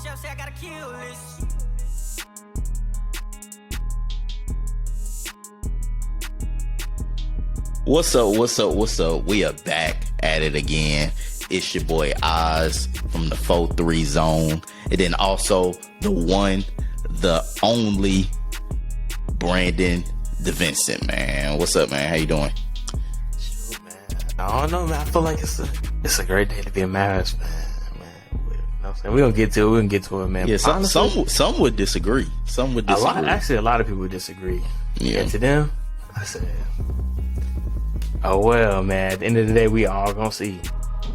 Chef say I gotta kill this. What's up? What's up? What's up? We are back at it again. It's your boy Oz from the 4-3 zone. And then also the one, the only Brandon DeVincent, man. What's up, man? How you doing? Shoot, man. I don't know, man. I feel like it's a great day to be a Mavs fan, man. You know what I'm saying? We're gonna get to it, man. Yeah, some would disagree. Some would disagree. A lot of people disagree. Yeah. And to them, I said, oh well, man. At the end of the day, we all gonna see.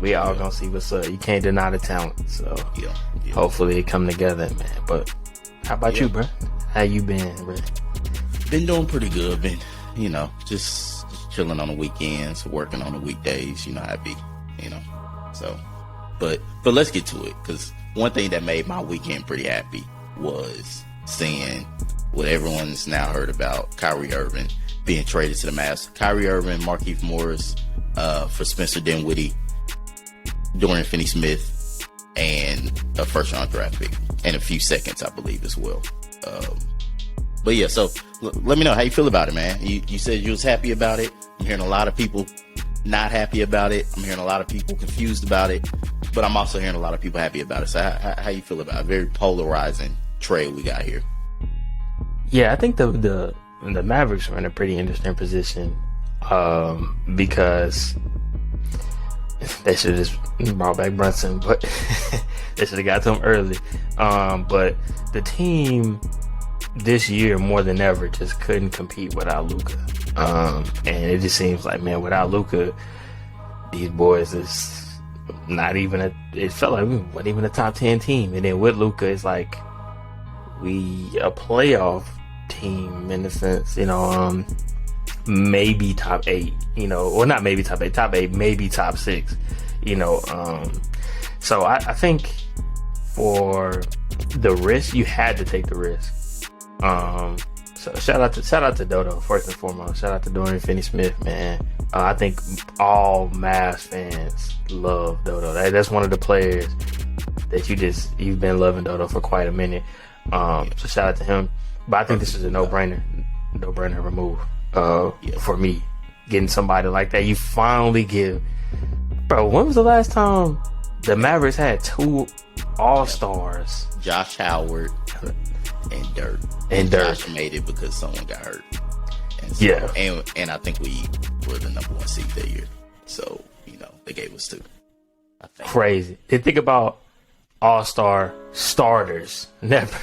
We all gonna see what's up. You can't deny the talent. So yeah. Hopefully it come together, man. But how about you, bro? How you been, bro? Been doing pretty good. Been, just chilling on the weekends, working on the weekdays. You know how it be, So, but let's get to it, because one thing that made my weekend pretty happy was seeing what everyone's now heard about: Kyrie Irving being traded to the Mavs. Kyrie Irving, Markieff Morris for Spencer Dinwiddie, Dorian Finney-Smith, and a first-round draft pick, and a few seconds, I believe, as well. But yeah, so let me know how you feel about it, man. You said you was happy about it. I'm hearing a lot of people not happy about it. I'm hearing a lot of people confused about it, but I'm also hearing a lot of people happy about it. So how you feel about it? Very polarizing trade we got here. Yeah, I think the Mavericks are in a pretty interesting position because they should have just brought back Brunson, but they should have got to him early. But the team this year, more than ever, just couldn't compete without Luka. And it just seems like, man, without Luka, these boys is not even it felt like we weren't even a top 10 team. And then with Luka, it's like we a playoff team in a sense, maybe top 8, or not maybe top 8, top 8, maybe top 6, so I think for the risk, you had to take the risk. So shout out to Dodo first and foremost. Shout out to Dorian Finney-Smith, man. I think all Mavs fans love Dodo. That's one of the players that you've been loving Dodo for quite a minute. So shout out to him. But I think this is a no-brainer remove for me. Getting somebody like that, you finally give. Bro, when was the last time the Mavericks had 2 All-Stars? Josh Howard and Dirk. And Dirk. Josh made it because someone got hurt. And so, and I think we were the number 1 seed that year. So, they gave us 2. I think. Crazy. They think about All-Star starters. Never.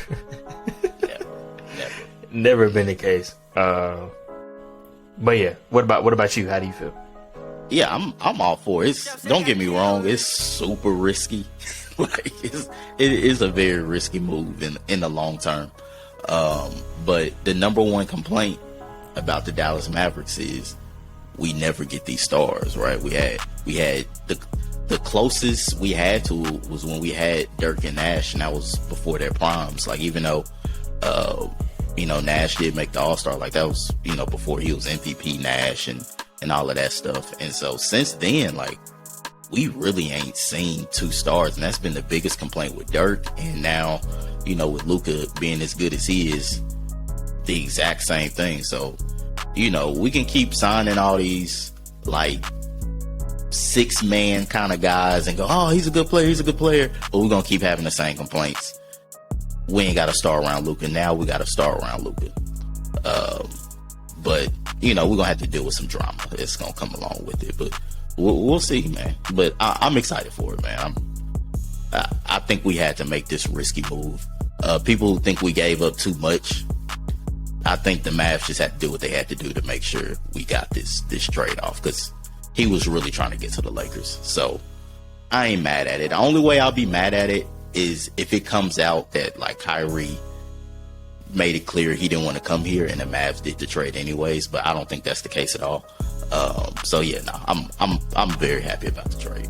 Never been the case. But yeah, what about you? How do you feel? Yeah, I'm all for it. Don't get me wrong, it's super risky. Like it is a very risky move in the long term. But the number 1 complaint about the Dallas Mavericks is we never get these stars, right? We had the closest we had to was when we had Dirk and Nash, and that was before their primes. Like, even though Nash did make the All-Star, like that was before he was MVP Nash and all of that stuff. And so since then, like, we really ain't seen 2 stars, and that's been the biggest complaint with Dirk. And now, with Luka being as good as he is, the exact same thing. So, we can keep signing all these like 6-man kind of guys and go, oh, he's a good player, but we're gonna keep having the same complaints. We ain't got a star around Luka. Now we got a star around Luka. But we're gonna have to deal with some drama. It's gonna come along with it, but we'll see, man. But I'm excited for it, man. I think we had to make this risky move. People think we gave up too much. I think the Mavs just had to do what they had to do to make sure we got this trade off, because he was really trying to get to the Lakers. So I ain't mad at it. The only way I'll be mad at it is if it comes out that like Kyrie made it clear he didn't want to come here and the Mavs did the trade anyways, but I don't think that's the case at all. So yeah, no, I'm very happy about the trade.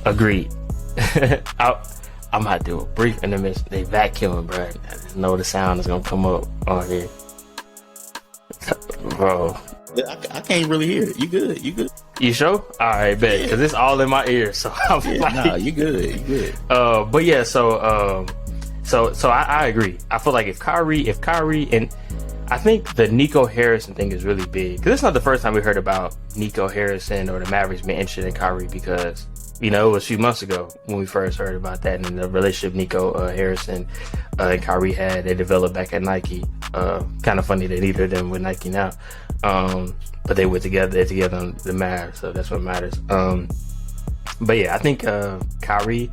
Agreed. I'm about to do a brief intermission. They vacuuming, bro. I just know the sound is gonna come up on here, bro. I can't really hear it. You good? You sure? All right, bet, because it's all in my ears. So I'm like, nah, you good, you good. But yeah, so I agree. I feel like if Kyrie, and I think the Nico Harrison thing is really big, because it's not the first time we heard about Nico Harrison or the Mavericks being interested in Kyrie, because it was a few months ago when we first heard about that, and the relationship Nico Harrison and Kyrie had, they developed back at Nike. Kind of funny that neither of them with Nike now, but they were together. They're together on the Mavs, so that's what matters. But yeah, I think Kyrie,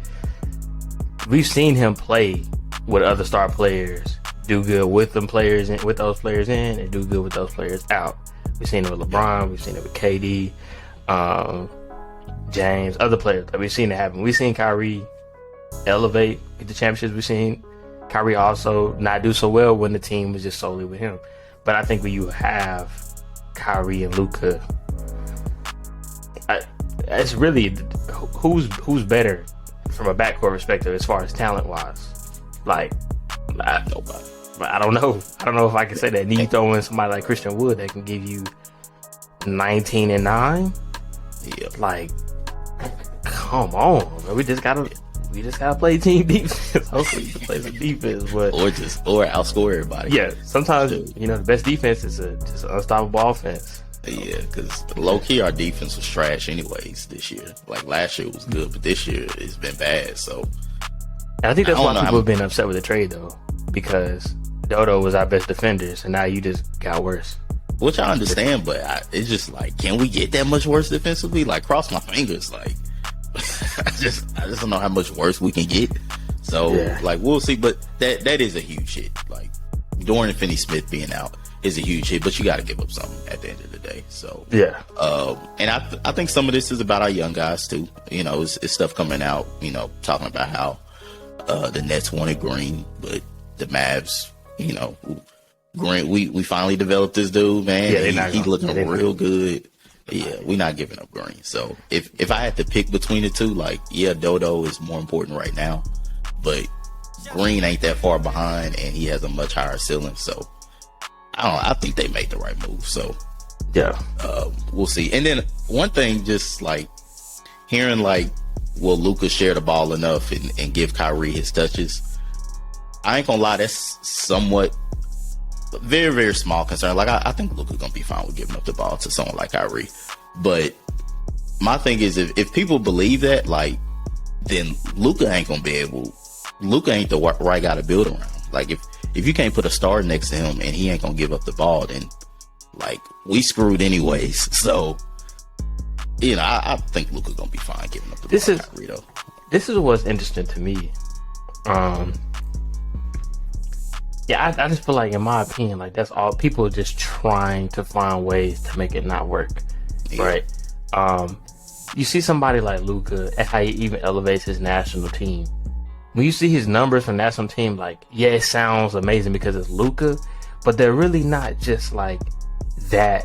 we've seen him play with other star players, do good with them players in, with those players in, and do good with those players out. We've seen it with LeBron, we've seen it with KD, James, other players. We've seen it happen. We've seen Kyrie elevate at the championships. We've seen Kyrie also not do so well when the team was just solely with him. But I think when you have Kyrie and Luka, it's really who's better from a backcourt perspective as far as talent wise. Like, Nobody. I don't know. I don't know if I can say that. Then you throw in somebody like Christian Wood that can give you 19 and 9. Yeah. Like, come on, man. We just gotta play team defense. Hopefully, you can play some defense, but or outscore everybody. Yeah, sometimes the best defense is just an unstoppable offense. Yeah, because low key our defense was trash anyways this year. Like last year was good, but this year it's been bad. So and I think that's why people have been upset with the trade though, because Dodo was our best defender, so now you just got worse. Which I understand, but it's just like, can we get that much worse defensively? Like, cross my fingers. Like, I just don't know how much worse we can get. So, like, we'll see. But that is a huge hit. Like, Dorian Finney-Smith being out is a huge hit, but you got to give up something at the end of the day. So, and I think some of this is about our young guys too. It's stuff coming out. Talking about how the Nets wanted Green, but the Mavs, Green, we finally developed this dude, man. Yeah, he's looking real good. Yeah, we're not giving up Green. So if I had to pick between the two, like, yeah, Dodo is more important right now, but Green ain't that far behind, and he has a much higher ceiling. So I think they made the right move. So yeah, we'll see. And then one thing, just like hearing like, will Luka share the ball enough and give Kyrie his touches? I ain't gonna lie, that's somewhat very, very small concern. Like, I think Luka's gonna be fine with giving up the ball to someone like Kyrie. But my thing is, if people believe that, like, then Luka ain't gonna be able. Luka ain't the right guy to build around. Like, if you can't put a star next to him and he ain't gonna give up the ball, then like, we screwed anyways. So, I think Luka's gonna be fine giving up the ball to Kyrie, though. This is what's interesting to me. Yeah, I just feel like, in my opinion, like, that's all people are just trying to find ways to make it not work, right? You see somebody like Luka, and how he even elevates his national team. When you see his numbers for national team, like, yeah, it sounds amazing because it's Luka, but they're really not just like that.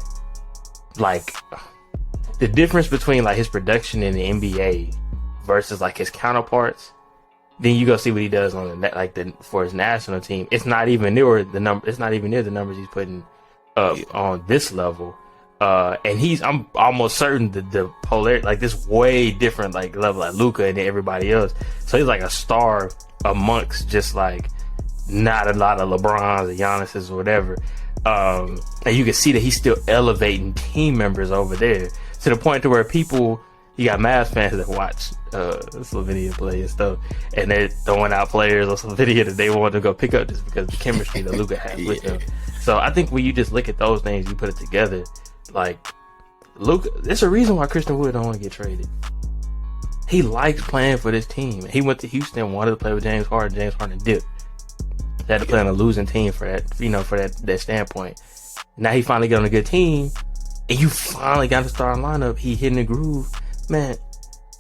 Like, the difference between like his production in the NBA versus like his counterparts. Then you go see what he does on for his national team. It's not even near the number. It's not even near the numbers he's putting up on this level. And I'm almost certain that the polarity, like, this way different like level, like Luka and everybody else. So he's like a star amongst just like not a lot of LeBrons or Giannis's or whatever. And you can see that he's still elevating team members over there to the point to where you got Mavs fans that watch Slovenia play and stuff, and they're throwing out players on Slovenia that they want to go pick up just because of the chemistry that Luka has with them. So I think when you just look at those things, you put it together, like, Luka, there's a reason why Christian Wood don't want to get traded. He likes playing for this team. He went to Houston, wanted to play with James Harden. James Harden dipped. They had to play on a losing team for that, for that standpoint. Now he finally got on a good team, and you finally got to start a lineup. He hitting the groove. Man,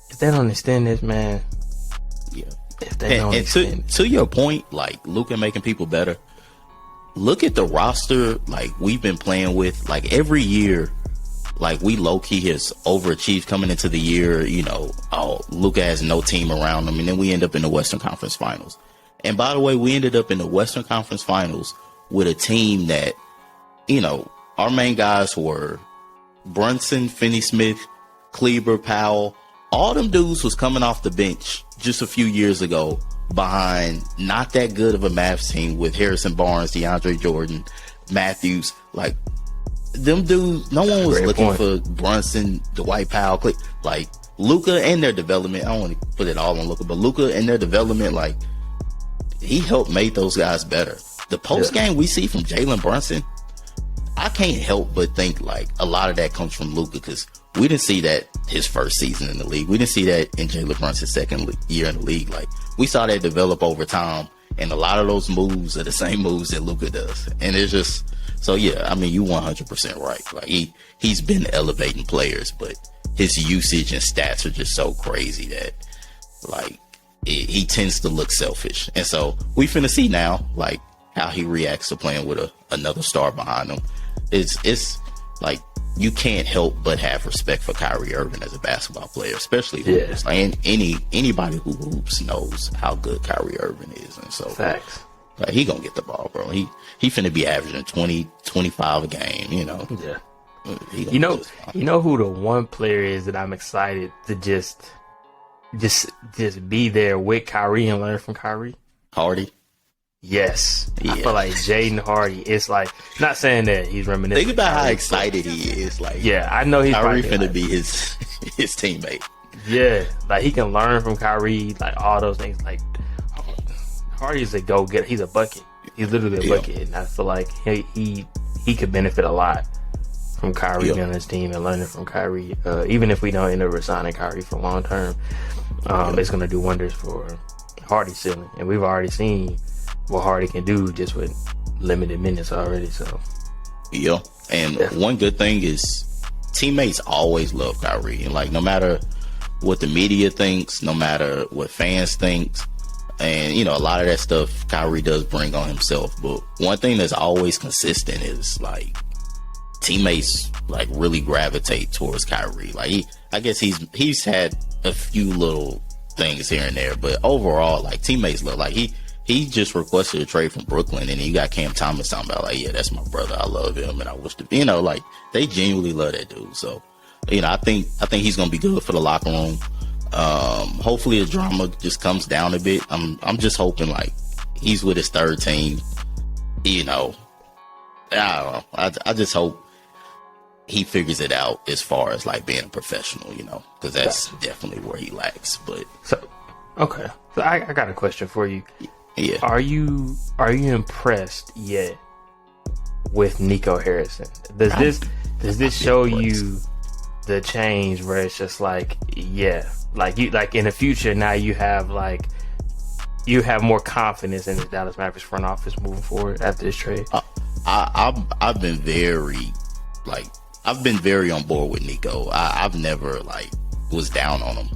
if they don't understand this, man. Yeah. If they don't understand to your point, like, Luka making people better, look at the roster, like, we've been playing with. Like, every year, like, we low-key has overachieved coming into the year. Luka has no team around him, and then we end up in the Western Conference Finals. And by the way, we ended up in the Western Conference Finals with a team that, our main guys were Brunson, Finney-Smith, Kleber, Powell, all them dudes was coming off the bench just a few years ago behind not that good of a Mavs team with Harrison Barnes, DeAndre Jordan, Matthews. Like, them dudes, no one was looking for Brunson, Dwight Powell, like Luka and their development. I don't want to put it all on Luka, but Luka and their development, like, he helped make those guys better. The post game we see from Jalen Brunson, I can't help but think like a lot of that comes from Luka, because we didn't see that his first season in the league. We didn't see that in Jalen Brunson's second year in the league. Like, we saw that develop over time, and a lot of those moves are the same moves that Luka does. And it's just, so yeah, I mean, you 100% right. Like, he's been elevating players, but his usage and stats are just so crazy that, like, he tends to look selfish. And so we finna see now, like, how he reacts to playing with another star behind him. It's like, you can't help but have respect for Kyrie Irving as a basketball player, especially hoops. Like, anybody who hoops knows how good Kyrie Irving is. And so, facts. Like, he gonna get the ball, bro. He finna be averaging 20, 25 a game, you know. Yeah. You know who the one player is that I'm excited to just be there with Kyrie and learn from Kyrie? Hardy. Yes. Yeah. I feel like Jaden Hardy. It's like, not saying that he's reminiscent. Think about how excited he is. Like, yeah, I know he's Kyrie finna like, be his teammate. Yeah, like, he can learn from Kyrie, like, all those things. Like, Hardy's a go-getter. He's a bucket. He's literally a bucket. And I feel like he could benefit a lot from Kyrie on his team and learning from Kyrie. Even if we don't end up resigning Kyrie for long term, it's going to do wonders for Hardy's ceiling. And we've already seen what Hardy can do just with limited minutes already. So, yeah. And one good thing is teammates always love Kyrie. And, like, no matter what the media thinks, no matter what fans thinks, and, you know, a lot of that stuff Kyrie does bring on himself. But one thing that's always consistent is, like, teammates, like, really gravitate towards Kyrie. Like, I guess he's had a few little things here and there, but overall, like, teammates love, like, he just requested a trade from Brooklyn, and you got Cam Thomas talking about, like, yeah, that's my brother, I love him, and I wish to, you know, like, they genuinely love that dude. So, you know, I think he's gonna be good for the locker room. Hopefully the drama just comes down a bit. I'm just hoping, like, he's with his third team, you know. I don't know. I just hope he figures it out as far as, like, being a professional, you know, because that's definitely where he lacks. But okay, so I got a question for you. Yeah, are you impressed yet with Nico Harrison? Does this show you the change where it's just like, yeah, like, you, like, in the future now you have more confidence in the Dallas Mavericks front office moving forward after this trade? I've been very, like, I've been very on board with Nico. I've never, like, was down on him.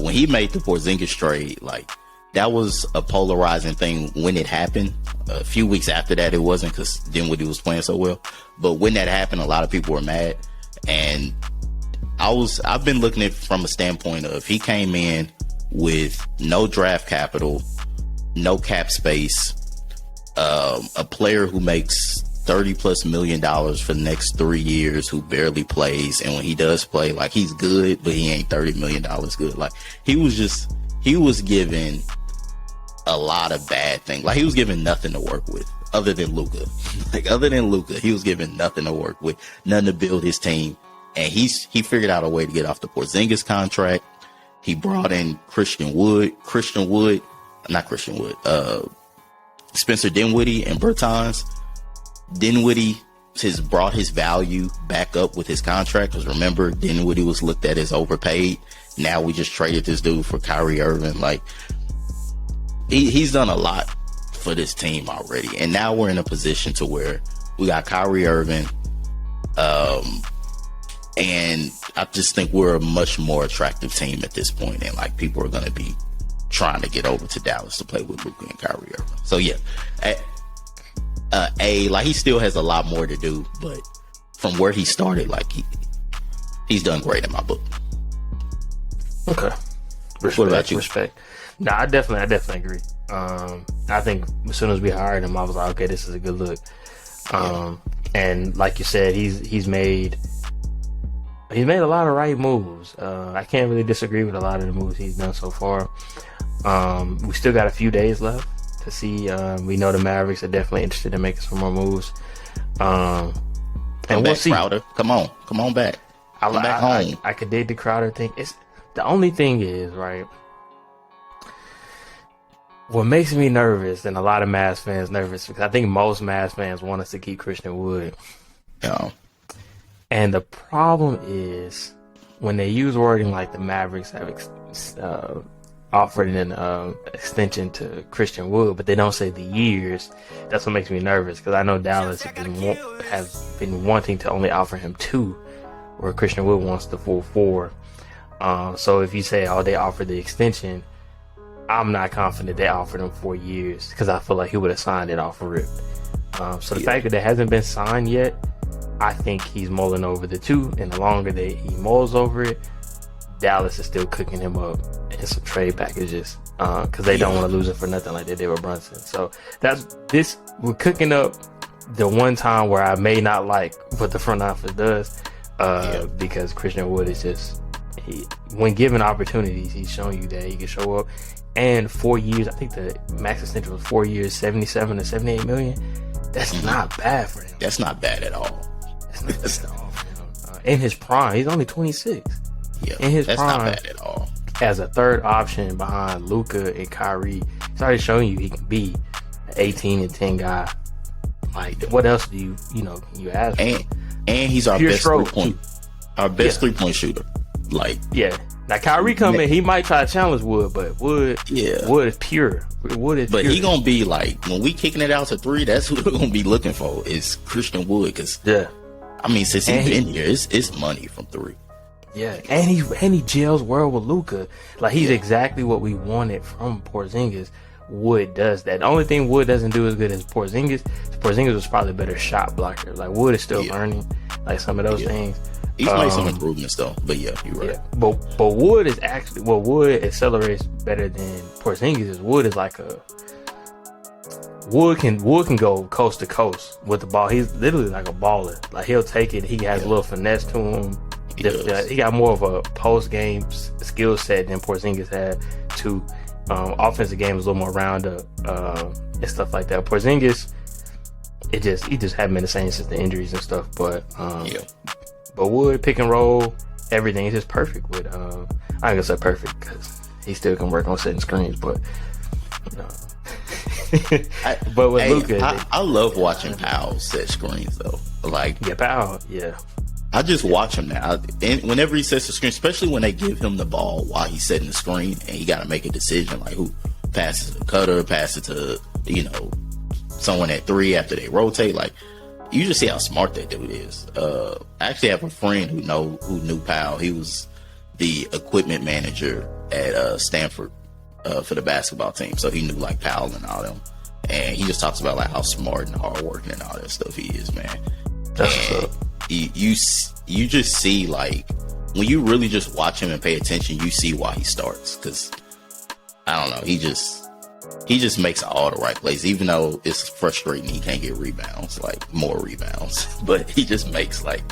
When he made the Porzingis trade, like, that was a polarizing thing when it happened. A few weeks after that, it wasn't, because Dinwiddie was playing so well. But when that happened, a lot of people were mad. And I've been looking at it from a standpoint of, he came in with no draft capital, no cap space, a player who makes $30+ million for the next 3 years, who barely plays, and when he does play, like, he's good, but he ain't $30 million good. Like, he was given a lot of bad things. Like, he was given nothing to work with other than Luka. Like, other than Luka, he was given nothing to work with, nothing to build his team. And he figured out a way to get off the Porzingis contract. He brought in Spencer Dinwiddie and Bertans. Dinwiddie has brought his value back up with his contract, because remember, Dinwiddie was looked at as overpaid. Now we just traded this dude for Kyrie Irving. Like, he's done a lot for this team already, and now we're in a position to where we got Kyrie Irving, and I just think we're a much more attractive team at this point, and, like, people are going to be trying to get over to Dallas to play with Luka and Kyrie Irving. So yeah, like, he still has a lot more to do, but from where he started, like, he's done great in my book. Okay. Respect, what about you? Respect. No, I definitely agree. I think as soon as we hired him, I was like, okay, this is a good look. And like you said, he's made he's made a lot of right moves. I can't really disagree with a lot of the moves he's done so far. We still got a few days left to see. We know the Mavericks are definitely interested in making some more moves. And we'll see. Crowder. Come on back. Come back home. I could dig the Crowder thing. It's the only thing is, right, what makes me nervous, and a lot of Mavs fans nervous, because I think most Mavs fans want us to keep Christian Wood. Yeah. And the problem is when they use wording like the Mavericks have offered an extension to Christian Wood, but they don't say the years. That's what makes me nervous, because I know Dallas has been wanting to only offer him 2, where Christian Wood wants the full 4. So if you say, oh, they offered the extension, I'm not confident they offered him 4 years, because I feel like he would have signed it off a rip. So the fact that it hasn't been signed yet, I think he's mulling over the 2, and the longer that he mulls over it, Dallas is still cooking him up in some trade packages, because they don't want to lose it for nothing like they did with Brunson. So we're cooking up the one time where I may not like what the front office does, because Christian Wood is just, when given opportunities, he's shown you that he can show up. And 4 years, I think the max extension was 4 years, 77 to 78 million. That's not bad for him. That's not bad at all. That's not bad at all for him. In his prime, he's only 26. Yeah, in his that's prime, not bad at all. As a third option behind Luka and Kyrie, he's already showing you he can be an 18 and 10 guy. Like, what else do you ask for? And he's our best 3-point shooter. Like, yeah. Now Kyrie coming, he might try to challenge Wood, but Wood is pure. But he gonna be like, when we kicking it out to 3, that's who we're gonna be looking for is Christian Wood, because I mean, since he's been here, it's money from 3. Yeah, and he gels well with Luka. Like, he's exactly what we wanted from Porzingis. Wood does that. The only thing Wood doesn't do as good as Porzingis. Porzingis was probably a better shot blocker. Like, Wood is still learning like some of those things. He's made some improvements though, but yeah, you're right. Yeah. But Wood is actually, Wood accelerates better than Porzingis is. Wood is like Wood can go coast to coast with the ball. He's literally like a baller. Like, he'll take it. He has a little finesse to him. He got more of a post game skill set than Porzingis had too. Offensive game is a little more round up and stuff like that. Porzingis, he just hadn't been the same since the injuries and stuff. But Wood, pick and roll, everything is just perfect with. I ain't gonna say perfect because he still can work on setting screens, but. But with Luka, I love watching Powell set screens though. Like, Powell, I just watch him now. And whenever he sets the screen, especially when they give him the ball while he's setting the screen, and he got to make a decision like who passes to Cutter, passes to someone at 3 after they rotate. Like, you just see how smart that dude is. I actually have a friend who knew Powell. He was the equipment manager at Stanford for the basketball team, so he knew like Powell and all them. And he just talks about like how smart and hardworking and all that stuff he is, man. That's what's up. You just see, like, when you really just watch him and pay attention, you see why he starts. Because I don't know, he just makes all the right plays, even though it's frustrating he can't get rebounds, like more rebounds. But he just makes like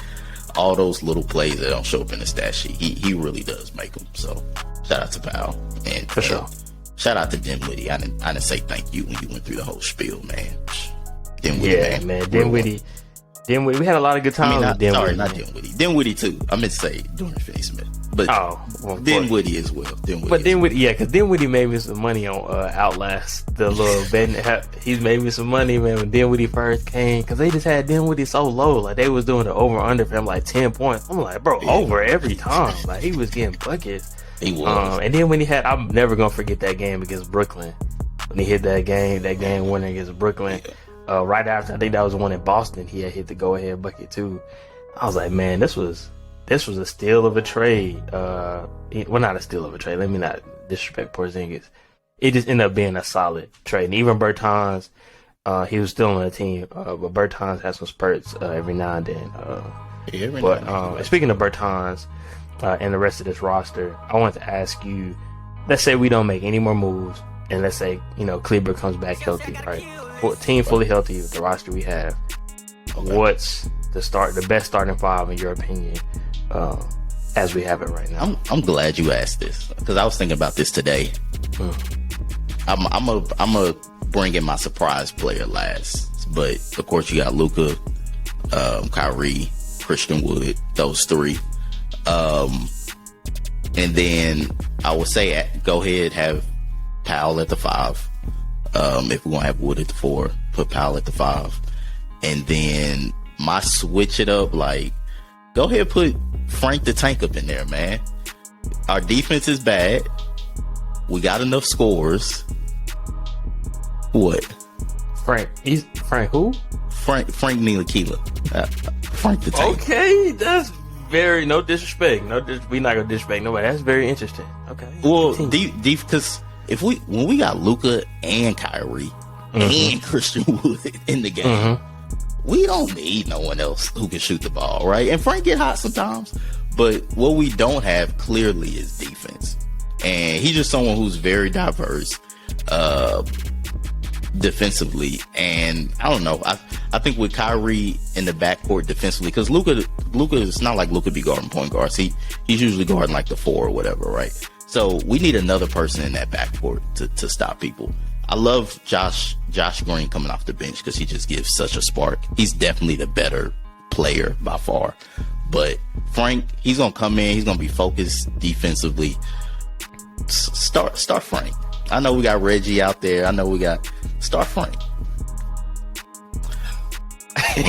all those little plays that don't show up in the stat sheet. He really does make them. So shout out to Powell, and for sure. Shout out to Dinwiddie. I didn't say thank you when you went through the whole spiel, man. Dinwiddie, man. Dinwiddie. We had a lot of good times with Dinwiddie. Sorry, not Dinwiddie. Dinwiddie too. I meant to say Dorian Finney-Smith, but Dinwiddie as well. Because Dinwiddie made me some money on Outlast. The little betting app. He's made me some money, man. When Dinwiddie first came, because they just had Dinwiddie so low, like they was doing the over under for him like 10 points. I'm like, bro, over every time. Like, he was getting buckets. He was. And then when I'm never gonna forget that game against Brooklyn. When he hit that game winner against Brooklyn. Right after, I think that was the one in Boston, he had hit the go-ahead bucket too. I was like, man, this was a steal of a trade. Well, not a steal of a trade. Let me not disrespect Porzingis. It just ended up being a solid trade. And even Bertans, he was still on the team, but Bertans has some spurts every now and then. Speaking of Bertans and the rest of this roster, I wanted to ask you, let's say we don't make any more moves, and let's say, Kleber comes back healthy, right? Team fully healthy with the roster we have. Okay. What's the best starting 5 in your opinion as we have it right now. I'm glad you asked this because I was thinking about this today. I'm a bring in my surprise player last, but of course you got Luka, Kyrie, Christian Wood, those three, and then I would say go ahead, have Powell at the 5. If we're gonna have Wood at the 4, put Powell at the 5, and then my switch it up, like go ahead, put Frank the Tank up in there, man. Our defense is bad. We got enough scores. What? Frank who? Frank Ntilikina. Frank the Tank. Okay, that's very no disrespect. We not gonna disrespect nobody. That's very interesting. Okay. Well, because when we got Luka and Kyrie and Christian Wood in the game, we don't need no one else who can shoot the ball, right? And Frank get hot sometimes, but what we don't have clearly is defense. And he's just someone who's very diverse defensively. And I don't know. I think with Kyrie in the backcourt defensively, because Luka is not like Luka be guarding point guards. He's usually guarding like the 4 or whatever, right? So we need another person in that backcourt to stop people. I love Josh Green coming off the bench because he just gives such a spark. He's definitely the better player by far. But Frank, he's gonna come in. He's gonna be focused defensively. Start Frank. I know we got Reggie out there. I know we got start Frank. He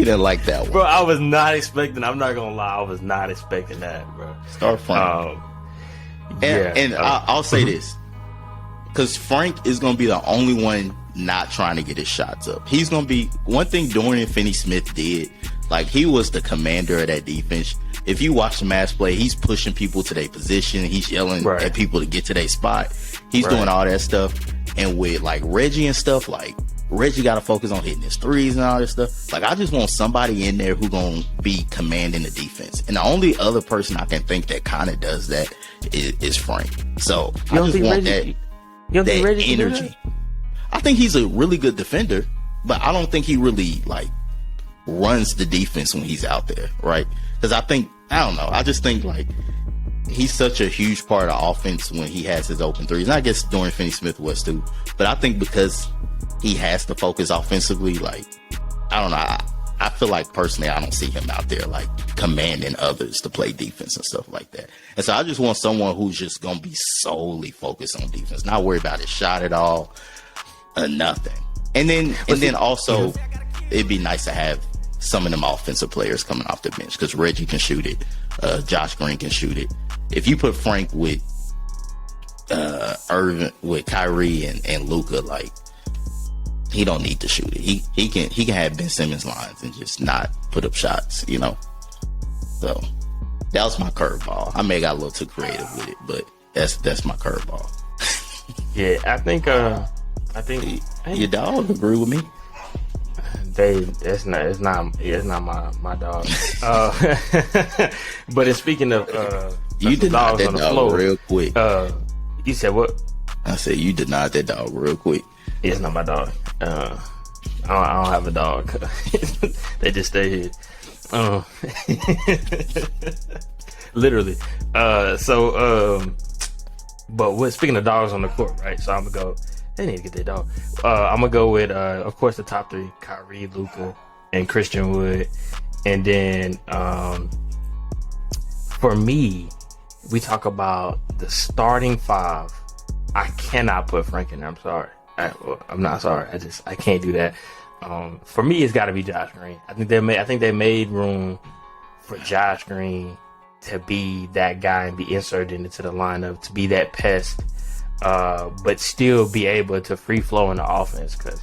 didn't like that one. Bro, I was not expecting. I'm not gonna lie. I was not expecting that, bro. Start Frank. I'll say this, because Frank is going to be the only one not trying to get his shots up. He's going to be one thing Dorian Finney-Smith did. Like, he was the commander of that defense. If you watch the Mavs play, he's pushing people to their position. He's yelling at people to get to their spot. He's doing all that stuff. And with like Reggie and stuff, like Reggie got to focus on hitting his threes and all this stuff. Like, I just want somebody in there who going to be commanding the defense. And the only other person I can think that kind of does that is Frank. So I just want that energy. I think he's a really good defender, but I don't think he really like runs the defense when he's out there, right? Because I don't know. I just think like he's such a huge part of offense when he has his open threes. And I guess Dorian Finney-Smith was too. But I think because he has to focus offensively, like, I don't know. I feel like personally, I don't see him out there like commanding others to play defense and stuff like that. And so I just want someone who's just going to be solely focused on defense, not worry about his shot at all or nothing. And then also it'd be nice to have some of them offensive players coming off the bench because Reggie can shoot it. Josh Green can shoot it. If you put Frank with with Kyrie and Luka, like, he don't need to shoot it. He can have Ben Simmons lines and just not put up shots, you know. So that was my curveball. I may have got a little too creative with it, but that's my curveball. Yeah, I think your dog agree with me. It's not my dog. But in speaking of you denied that dog real quick. You said what? I said you denied that dog real quick. It's not my dog. I don't have a dog. They just stay here. Literally. But speaking of dogs on the court, right? So I'm gonna go. They need to get their dog. I'm gonna go with, of course, the top 3: Kyrie, Luka, and Christian Wood. And then for me, we talk about the starting 5. I cannot put Frank in there. I'm sorry. I'm not sorry. I can't do that. For me, it's got to be Josh Green. I think they made room for Josh Green to be that guy and be inserted into the lineup, to be that pest, but still be able to free flow in the offense. Because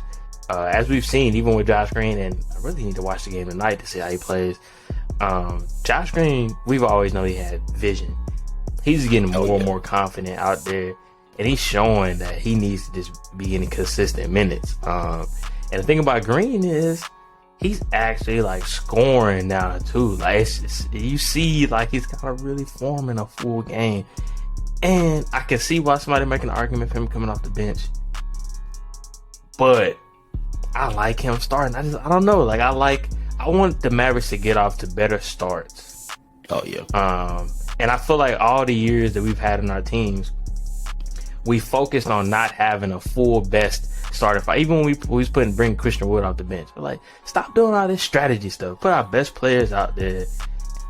as we've seen, even with Josh Green, and I really need to watch the game tonight to see how he plays. Josh Green, we've always known he had vision. He's getting more and more confident out there. And he's showing that he needs to just be getting consistent minutes. And the thing about Green is he's actually like scoring now too. Like, you see, like, he's kind of really forming a full game. And I can see why somebody making an argument for him coming off the bench. But I like him starting. I don't know. Like, I like I want the Mavericks to get off to better starts. Oh yeah. And I feel like all the years that we've had in our teams, we focused on not having a full best starting five. Even when we was bring Christian Wood off the bench, we're like, stop doing all this strategy stuff. Put our best players out there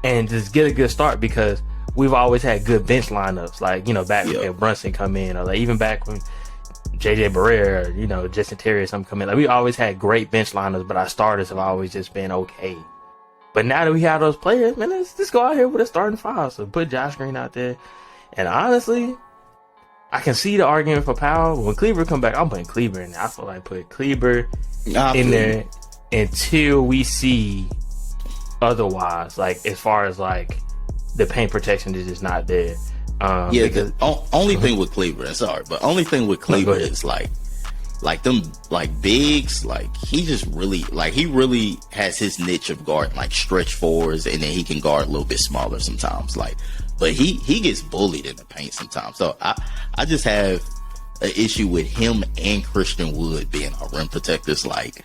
and just get a good start, because we've always had good bench lineups. Like, you know, back when Brunson come in, or like even back when JJ Barrera, or, you know, Justin Terry or something come in. Like, we always had great bench lineups, but our starters have always just been okay. But now that we have those players, man, let's just go out here with a starting five. So put Josh Green out there. And honestly, I can see the argument for Powell. When Kleber come back, I'm putting Kleber in there. I feel like put Kleber in there until we see otherwise. Like, as far as like the paint protection is just not there. Because only thing with Kleber, and sorry, but only thing with Kleber is like them, like bigs, like he just really, like he really has his niche of guarding like stretch fours, and then he can guard a little bit smaller sometimes. Like, but he gets bullied in the paint sometimes. So I just have an issue with him and Christian Wood being our rim protectors. Like,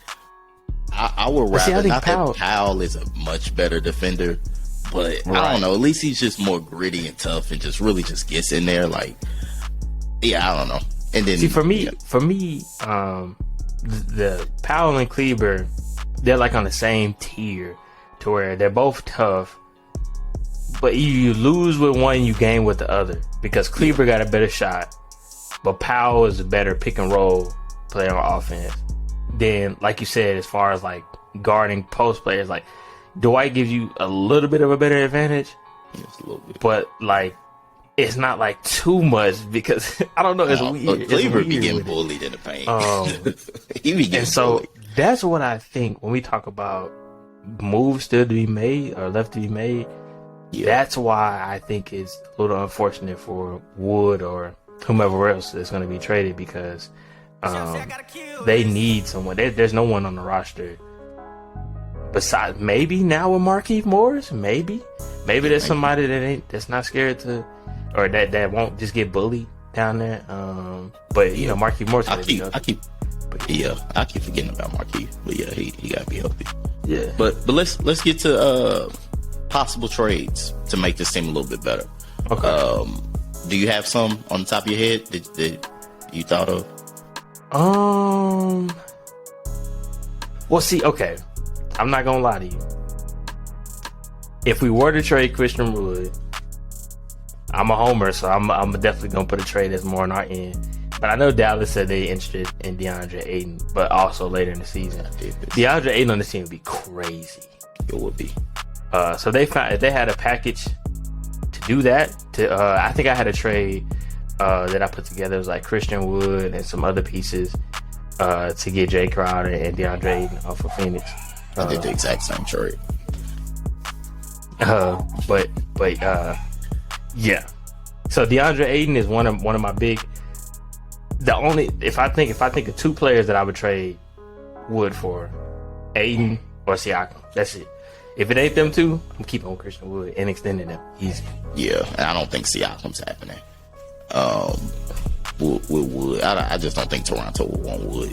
I would rather, not that Powell is a much better defender, but I don't know. At least he's just more gritty and tough, and just really just gets in there. Like, yeah, I don't know. And then, see, for me, the Powell and Kleber, they're like on the same tier, to where they're both tough, but you lose with one, you gain with the other, because Kleber got a better shot, but Powell is a better pick and roll player on offense. Then, like you said, as far as like guarding post players, like Dwight gives you a little bit of a better advantage, just a little bit, but like, it's not like too much, because I don't know. It's weird. Kleber be getting bullied in the paint. He be getting bullied. That's what I think when we talk about moves still to be made or left to be made. Yeah. That's why I think it's a little unfortunate for Wood or whomever else is going to be traded, because they need someone. There's no one on the roster besides maybe now with Markieff Morris. Maybe there's somebody that's not scared to. Or that won't just get bullied down there. But you know, Markieff Morris. I keep forgetting about Markieff. But yeah, he gotta be healthy. Yeah. But let's get to possible trades to make this team a little bit better. Okay. Do you have some on the top of your head that you thought of? Well, see, okay. I'm not gonna lie to you. If we were to trade Christian Wood, I'm a homer, so I'm definitely gonna put a trade that's more on our end. But I know Dallas said they interested in DeAndre Ayton, but also later in the season. DeAndre Ayton on this team would be crazy. It would be. So they had a package to do that. I think I had a trade that I put together. It was like Christian Wood and some other pieces to get Jay Crowder and DeAndre Ayton off of Phoenix. I did the exact same trade. Yeah. So DeAndre Ayton is one of my big. If I think of two players that I would trade Wood for, Ayton or Siakam. That's it. If it ain't them two, I'm keeping on Christian Wood and extending them easy. Yeah, and I don't think Siakam's happening. With Wood, I just don't think Toronto will want Wood.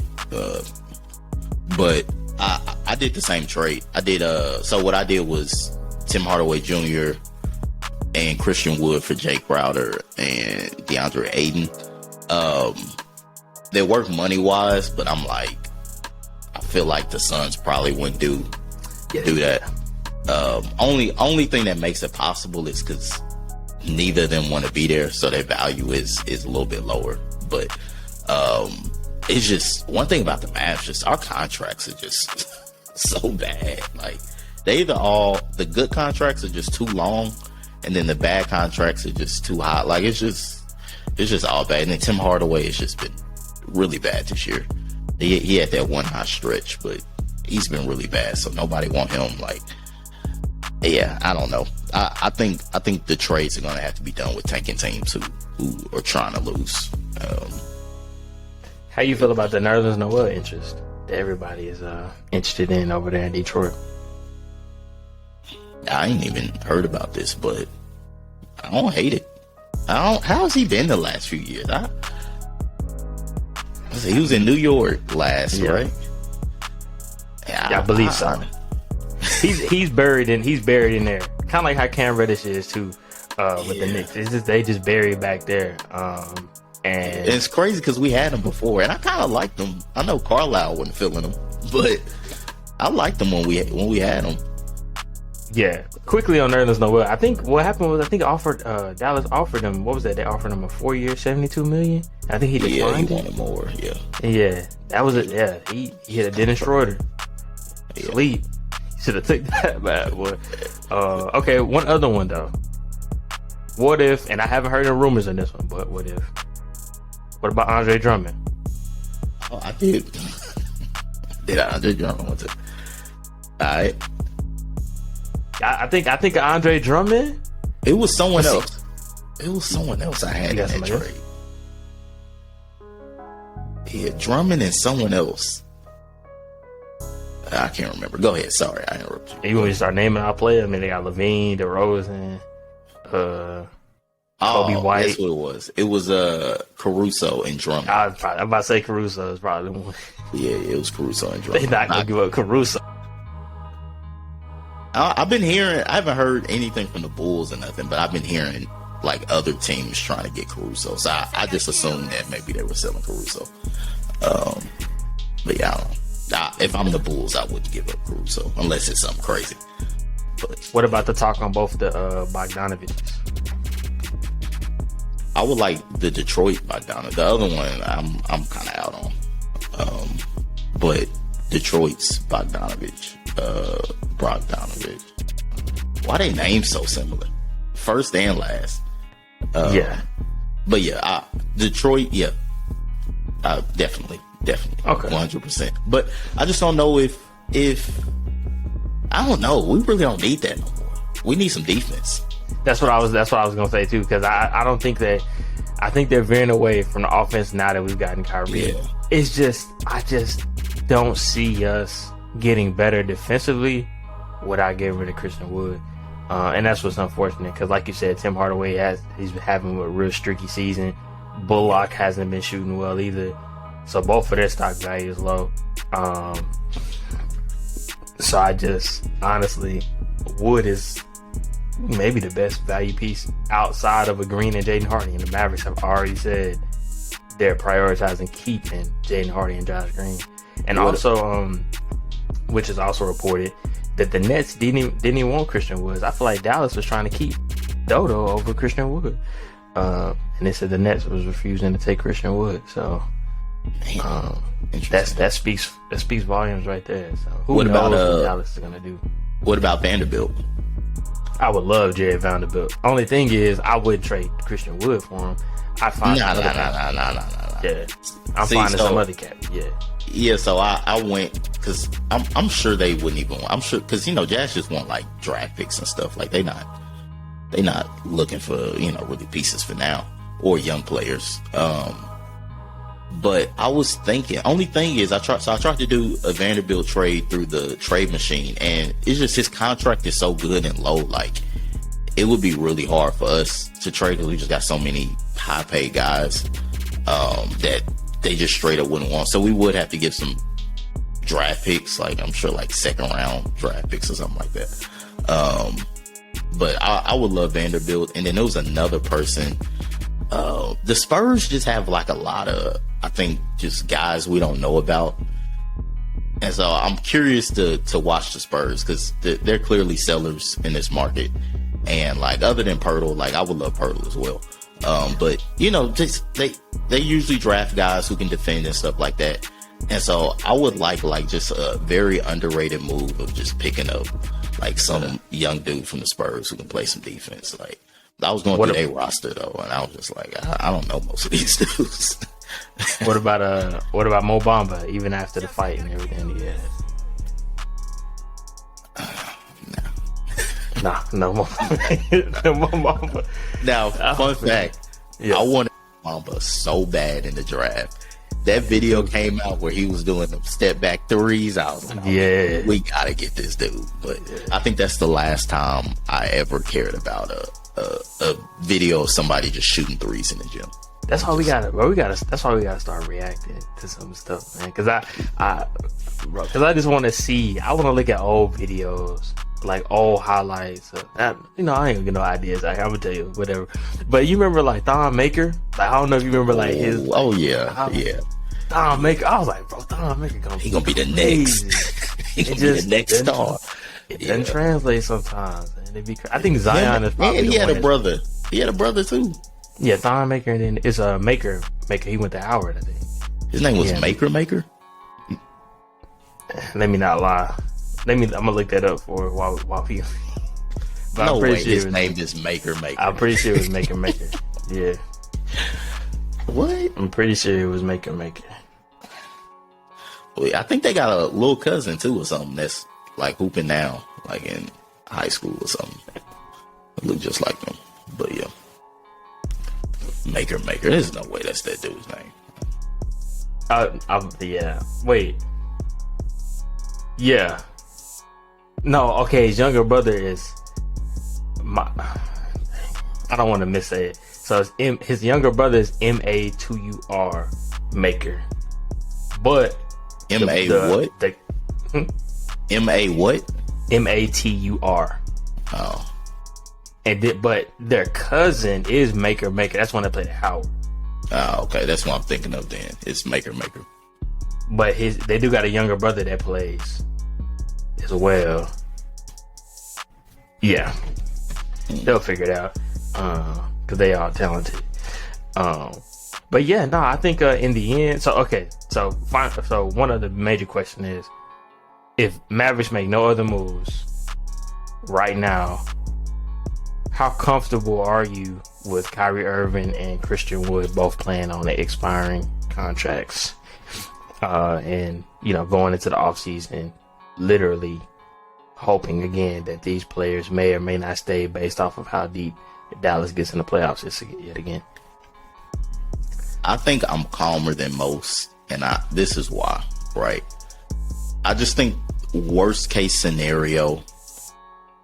But I did the same trade. I did. So what I did was Tim Hardaway Jr. and Christian Wood for Jay Crowder and DeAndre Ayton. They work money wise, but I'm like, I feel like the Suns probably wouldn't do that. Only thing that makes it possible is because neither of them want to be there, so their value is a little bit lower. But it's just one thing about the Mavs, just our contracts are just so bad. Like, they either the good contracts are just too long, and then the bad contracts are just too hot. Like, it's just all bad. And then Tim Hardaway has just been really bad this year. He had that one hot stretch, but he's been really bad. So nobody want him. Like, yeah, I don't know. I think the trades are going to have to be done with tanking teams who are trying to lose. How you feel about the Nerlens Noel interest that everybody is interested in over there in Detroit? I ain't even heard about this, but I don't hate it. How has he been the last few years? He was in New York last, right? Yeah, I believe so. he's buried in there. Kind of like how Cam Reddish is too with the Knicks. It's just they just bury back there. And it's crazy because we had him before, and I kind of liked him. I know Carlisle wasn't feeling him, but I liked him when we had him. Yeah, quickly on Nerlens Noel. I think what happened was Dallas offered him, what was that? They offered him a 4-year, $72 million. I think he declined. Yeah, he wanted more. Yeah, that was it. Yeah, he hit a Dennis Schroeder. Sleep. Should have took that bad boy. Okay, one other one though. What if? And I haven't heard any rumors in this one, but what if? What about Andre Drummond? Oh, I did. Did Andre Drummond want to? All right. I think Andre Drummond. It was someone else. It was someone else I had in that trade. Yeah, Drummond and someone else. I can't remember. Go ahead. Sorry, I interrupted you. You want me to start naming our players? I mean, they got Levine, DeRozan, Kobe White. That's what it was. It was Caruso and Drummond. I'm about to say Caruso is probably the one. Yeah, it was Caruso and Drummond. They're not gonna give up Caruso. I've been hearing. I haven't heard anything from the Bulls or nothing, but I've been hearing like other teams trying to get Caruso. So I just assumed that maybe they were selling Caruso. But yeah, I don't know. If I'm the Bulls, I wouldn't give up Caruso unless it's something crazy. But what about the talk on both the Bogdanoviches? I would like the Detroit Bogdanovic. The other one, I'm kind of out on. But Detroit's Bogdanovic. Why they names so similar? First and last. Yeah. But yeah, Detroit, yeah. Definitely. Okay. 100%. But I just don't know if I don't know. We really don't need that no more. We need some defense. That's what I was gonna say too, because I don't think that I think they're veering away from the offense now that we've gotten Kyrie. Yeah. It's just I just don't see us getting better defensively without getting rid of Christian Wood. And that's what's unfortunate because, like you said, Tim Hardaway he's having a real streaky season. Bullock hasn't been shooting well either, so both of their stock value is low. So I just honestly, Wood is maybe the best value piece outside of a Green and Jaden Hardy, and the Mavericks have already said they're prioritizing keeping Jaden Hardy and Josh Green, and also, which is also reported that the Nets didn't even want Christian Woods. I feel like Dallas was trying to keep Dodo over Christian Wood, and they said the Nets was refusing to take Christian Wood. So that speaks volumes right there. So who knows what Dallas is gonna do? What about Vanderbilt? I would love Jared Vanderbilt. Only thing is, I wouldn't trade Christian Wood for him. I find Nah. Yeah, I'm finding some other cat. Yeah. Yeah, so I went because I'm sure they wouldn't even. I'm sure because Jazz just want like draft picks and stuff. Like they not looking for really pieces for now or young players. But I was thinking. Only thing is I tried to do a Vanderbilt trade through the trade machine, and it's just his contract is so good and low. Like it would be really hard for us to trade because we just got so many high paid guys that they just straight up wouldn't want. So we would have to give some draft picks, like I'm sure like second round draft picks or something like that. But I would love Vanderbilt. And then there was another person. The Spurs just have like a lot of, I think, just guys we don't know about. And so I'm curious to watch the Spurs because they're clearly sellers in this market. And like other than Pirtle, like I would love Pirtle as well. But just they usually draft guys who can defend and stuff like that. And so I would like just a very underrated move of just picking up like some young dude from the Spurs who can play some defense. Like I was going through their roster though, and I was just like, I don't know most of these dudes. What about Mo Bamba? Even after the fight and everything he had. No more. No more Mamba. Now, fun fact. Yes. I wanted Mamba so bad in the draft. That video came out where he was doing them step back threes. I was like, yeah, we gotta get this dude. But I think that's the last time I ever cared about a video of somebody just shooting threes in the gym. That's why we gotta, bro. That's why we gotta start reacting to some stuff, man. Because I just want to see. I want to look at old videos, like old highlights. I ain't gonna get no ideas. I'm gonna tell you whatever. But you remember like Thon Maker? Like I don't know if you remember like his. Yeah. Thon Maker. I was like, bro, Thon Maker gonna be the next. He gonna be the next star. It doesn't translate sometimes, and it be. I think Zion is probably. And he had a brother. He had a brother too. Yeah, Thon Maker, and then it's a Maker. He went to Howard, I think. His name was Maker. Let me not lie. I'm gonna look that up for while we. But No I'm pretty way. sure His name is Maker. I'm pretty sure it was Maker. Yeah. What? I'm pretty sure it was Maker. Well, I think they got a little cousin too, or something that's like hooping now, like in high school or something. It look just like them, but yeah. Maker. There's no way that's that dude's name. Yeah. Wait. Yeah. No. Okay. His younger brother is I don't want to missay it. So it's his younger brother is MA2UR Maker, but MA what? MA what? MATUR. Oh. But their cousin is Maker. That's when they played at Howard. Oh, okay. That's what I'm thinking of then. It's Maker. But they do got a younger brother that plays as well. Yeah. They'll figure it out. Because they are talented. But yeah, no, I think in the end, so one of the major question is, if Mavericks make no other moves right now, how comfortable are you with Kyrie Irving and Christian Wood both playing on the expiring contracts? And, going into the offseason, literally hoping again that these players may or may not stay based off of how deep Dallas gets in the playoffs yet again. I think I'm calmer than most, and this is why, right? I just think worst case scenario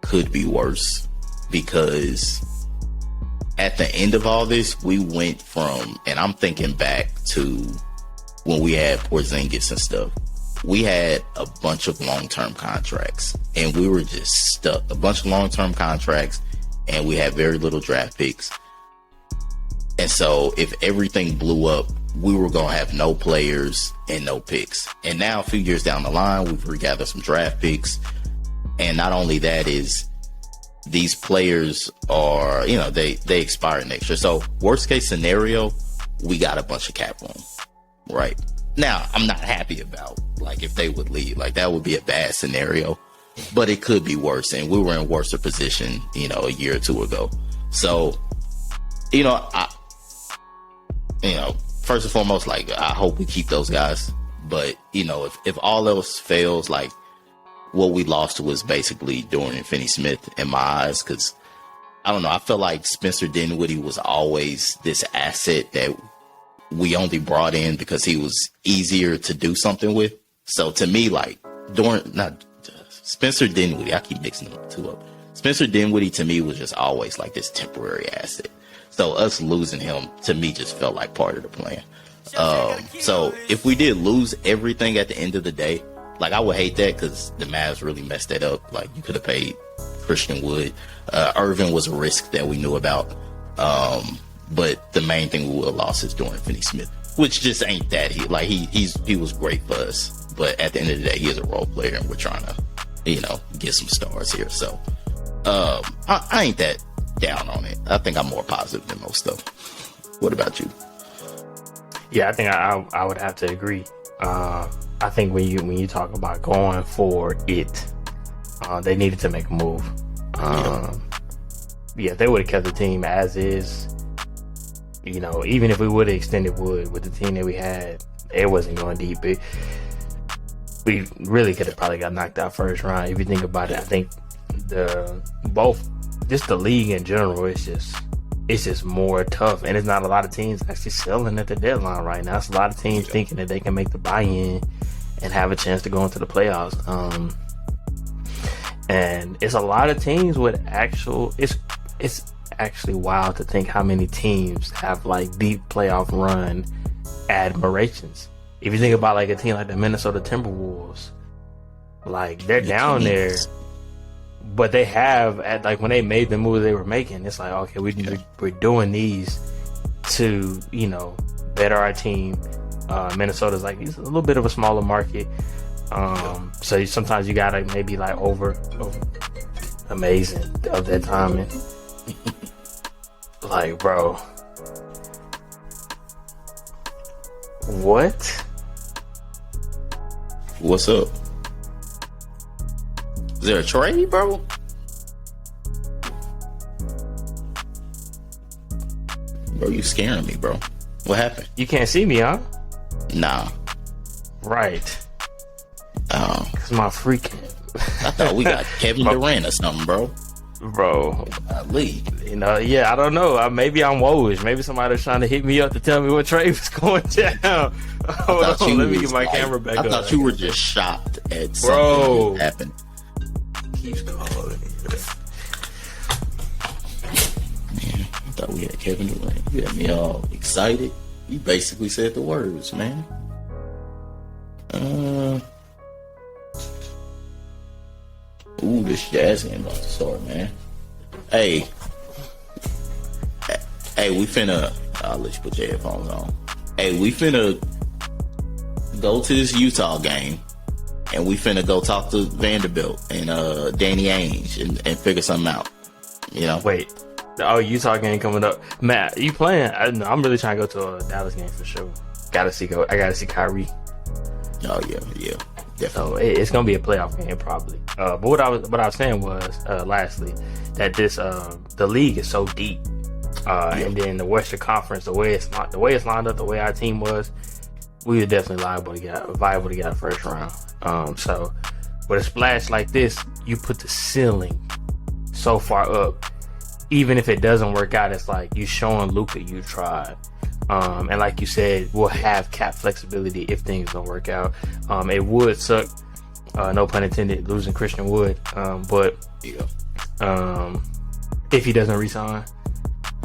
could be worse, because at the end of all this, we went from, and I'm thinking back to when we had Porzingis and stuff, we had a bunch of long-term contracts, and we were just stuck. A bunch of long-term contracts, and we had very little draft picks. And so if everything blew up, we were going to have no players and no picks. And now a few years down the line, we've regathered some draft picks. And not only that is, these players are, they expire next year. So worst case scenario, we got a bunch of cap room, right? Now, I'm not happy about, like, if they would leave. Like, that would be a bad scenario. But it could be worse. And we were in a worse position, a year or two ago. So, first and foremost, like, I hope we keep those guys. But, if all else fails, like, what we lost was basically Dorian Finney-Smith in my eyes, because I don't know, I felt like Spencer Dinwiddie was always this asset that we only brought in because he was easier to do something with. So to me, like, Spencer Dinwiddie, I keep mixing them two up. Spencer Dinwiddie to me was just always like this temporary asset. So us losing him to me just felt like part of the plan. So if we did lose everything at the end of the day, like, I would hate that, because the Mavs really messed that up. Like, you could have paid Christian Wood. Irvin was a risk that we knew about. But the main thing we would have lost is Dorian Finney-Smith, which just ain't that. He was great for us. But at the end of the day, he is a role player, and we're trying to, get some stars here. So I ain't that down on it. I think I'm more positive than most stuff. What about you? Yeah, I think I would have to agree. I think when you talk about going for it, they needed to make a move. Yeah, they would have kept the team as is. Even if we would have extended Wood with the team that we had, it wasn't going deep. We really could have probably got knocked out first round. If you think about it, I think the league in general is just more tough, and it's not a lot of teams actually selling at the deadline right now. It's a lot of teams thinking that they can make the buy-in and have a chance to go into the playoffs. And it's a lot of teams with it's actually wild to think how many teams have like deep playoff run admirations. If you think about like a team like the Minnesota Timberwolves, like they're down there, but they have at like when they made the moves they were making, it's like okay, we're doing these to better our team. Minnesota's like it's a little bit of a smaller market, so sometimes you gotta maybe like over amazing of that timing. Like, bro, what? What's up? Is there a trade, bro? Bro, you scaring me, bro. What happened? You can't see me, huh? Nah. Right. Oh. Cause my freaking. I thought we got Kevin Durant or something, bro. Bro. Lee. Yeah, I don't know. Maybe I'm Woj. Maybe somebody's trying to hit me up to tell me what trade was going down. Hold on, let me get my camera back up. I thought you were just shocked at something that happened. Keeps calling. Man, I thought we had Kevin Durant. You had me all excited. You basically said the words, man. Ooh, this Jazz game about to start, man. Hey, we finna. I'll let you put your headphones on. Hey, we finna go to this Utah game, and we finna go talk to Vanderbilt and Danny Ainge and figure something out. Wait. Oh, Utah game coming up. Matt, you playing? I'm really trying to go to a Dallas game for sure. I gotta see Kyrie. Oh yeah, definitely. So it's gonna be a playoff game probably. But what I was saying was, lastly, that the league is so deep, and then the Western Conference, the way it's lined up, the way our team was, we were definitely viable to get a first round. So with a splash like this, you put the ceiling so far up. Even if it doesn't work out, it's like you showing Luka you tried. And like you said, we'll have cap flexibility if things don't work out. It would suck, no pun intended, losing Christian Wood. But if he doesn't resign,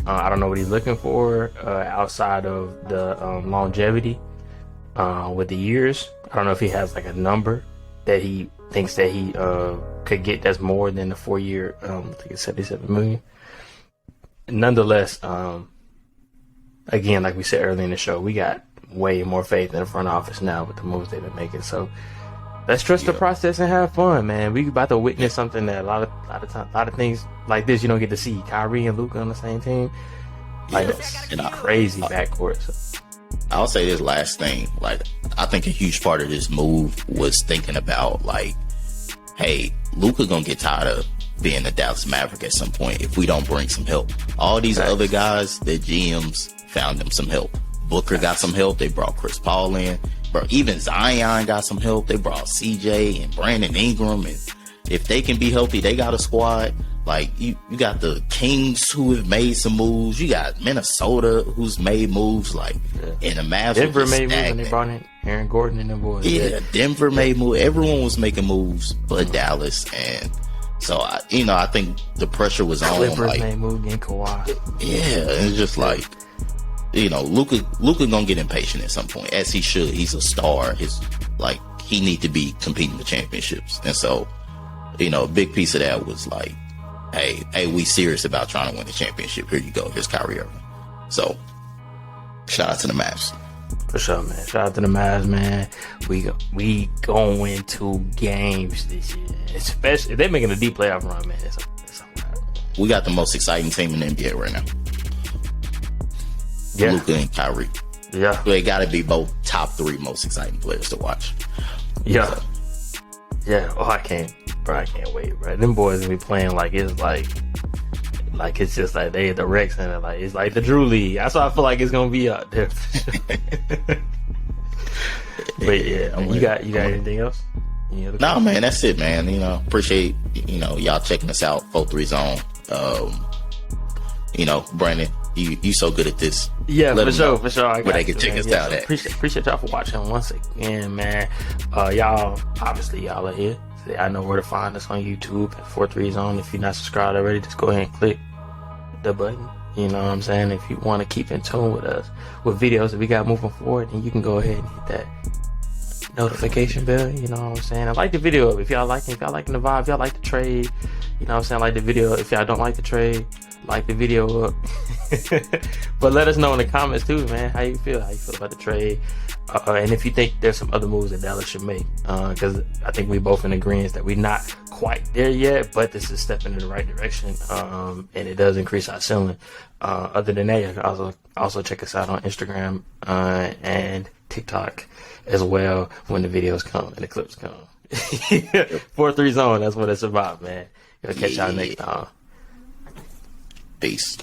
I don't know what he's looking for outside of the longevity with the years. I don't know if he has like a number that he thinks that he could get that's more than the 4-year, I think it's $77 million. Nonetheless, again, like we said earlier in the show, we got way more faith in the front office now with the moves they've been making. So let's trust the process and have fun, man. We about to witness something that a lot of things like this you don't get to see. Kyrie and Luka on the same team, like that's crazy backcourt. So. I'll say this last thing. Like, I think a huge part of this move was thinking about like, hey, Luka gonna get tired of being a Dallas Maverick at some point if we don't bring some help. All these other guys, their GMs found them some help. Booker got some help. They brought Chris Paul in. Bro, even Zion got some help. They brought CJ and Brandon Ingram. And if they can be healthy, they got a squad. Like, you got the Kings who have made some moves. You got Minnesota who's made moves. Like, and the Mavs. Denver made moves and they brought in Aaron Gordon and them boys. Yeah, Denver made moves. Everyone was making moves but Dallas. And so, I think the pressure was on. Clippers made move in Kawhi. Yeah, it's just like, Luka gonna get impatient at some point, as he should. He's a star. He need to be competing for championships. And so, a big piece of that was like, hey, we serious about trying to win the championship. Here you go. Here's Kyrie Irving. So, shout out to the Mavs. For sure, man. Shout out to the Mavs, man. We going to games this year. Especially if they're making a deep playoff run, man. It's we got the most exciting team in the NBA right now. Yeah. Luka and Kyrie. Yeah. So they got to be both top 3 most exciting players to watch. Yeah. So. Yeah. Oh, I can't wait, bro. Them boys gonna be playing like it's it's just like they at the rec center, like it's like the Drew League. That's why I feel like it's gonna be out there. But yeah, you got anything else? No, man, that's it, man. Appreciate y'all checking us out. 4-3 Zone. Brandon, you so good at this. Yeah, for sure. I where they can check us out at. Appreciate y'all for watching once again, man. Y'all are here. I know where to find us on YouTube at 4-3 Zone. If you're not subscribed already, just go ahead and click the button. You know what I'm saying? If you want to keep in tune with us, with videos that we got moving forward, then you can go ahead and hit that notification bell. You know what I'm saying? I like the video. If y'all liking the vibe, if y'all like the trade, you know what I'm saying? I like the video. If y'all don't like the trade, like the video up. But let us know in the comments too, man. How you feel about the trade, and if you think there's some other moves that Dallas should make, because I think we both in agreement that we're not quite there yet, but this is stepping in the right direction, and it does increase our ceiling. Other than that, you can also check us out on Instagram and TikTok as well when the videos come and the clips come. 4-3 zone, that's what it's about, man. Gonna catch y'all next time. Peace.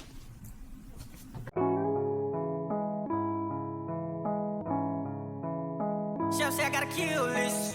Chef say I gotta kill this.